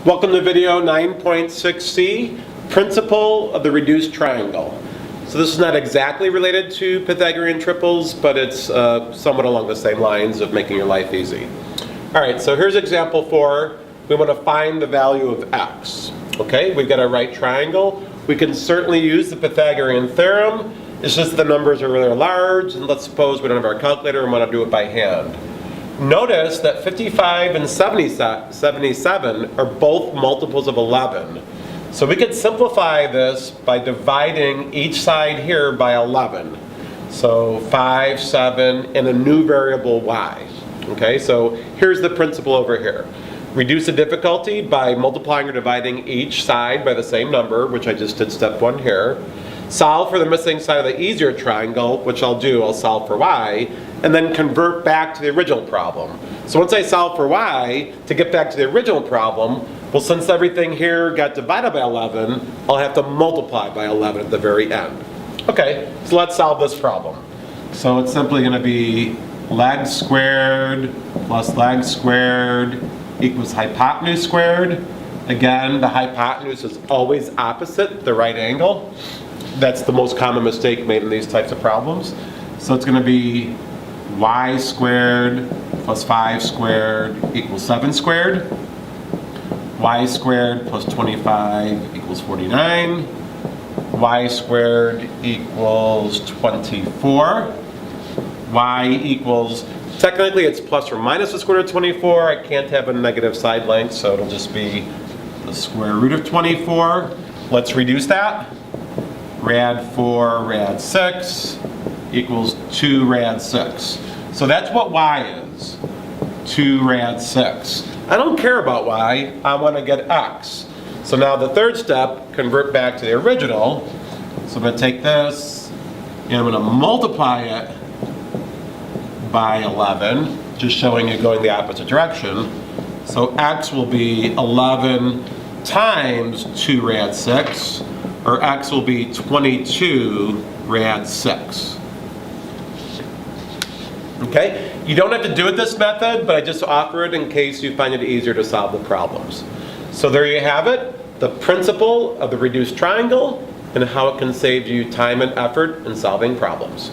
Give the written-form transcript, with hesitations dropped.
Welcome to video 9.6c, Principle of the Reduced Triangle. So this is not exactly related to Pythagorean triples, but it's somewhat along the same lines of making your life easy. Alright, so here's example 4. We want to find the value of x. Okay, we've got a right triangle. We can certainly use the Pythagorean theorem. It's just the numbers are really large, and let's suppose we don't have our calculator and want to do it by hand. Notice that 55 and 77 are both multiples of 11. So we could simplify this by dividing each side here by 11. So 5, 7, and a new variable y. Okay, so here's the principle over here. Reduce the difficulty by multiplying or dividing each side by the same number, which I just did step 1 here. Solve for the missing side of the easier triangle, which I'll solve for y, and then convert back to the original problem. So once I solve for y, to get back to the original problem, well, since everything here got divided by 11, I'll have to multiply by 11 at the very end. Okay, so let's solve this problem. So it's simply going to be leg squared plus leg squared equals hypotenuse squared. Again, the hypotenuse is always opposite the right angle. That's the most common mistake made in these types of problems. So it's going to be y squared plus 5 squared equals 7 squared. Y squared plus 25 equals 49. Y squared equals 24. Y equals, technically it's plus or minus the square root of 24. I can't have a negative side length, so it'll just be the square root of 24. Let's reduce that. Rad 4 rad 6 equals 2 rad 6. So that's what y is, 2 rad 6. I don't care about y, I want to get x. So now the third step, convert back to the original. So I'm going to take this and I'm going to multiply it by 11, just showing you going the opposite direction. So x will be 11 times 2 rad 6, or x will be 22 rad 6. Okay? You don't have to do it this method, but I just offer it in case you find it easier to solve the problems. So there you have it, the principle of the reduced triangle and how it can save you time and effort in solving problems.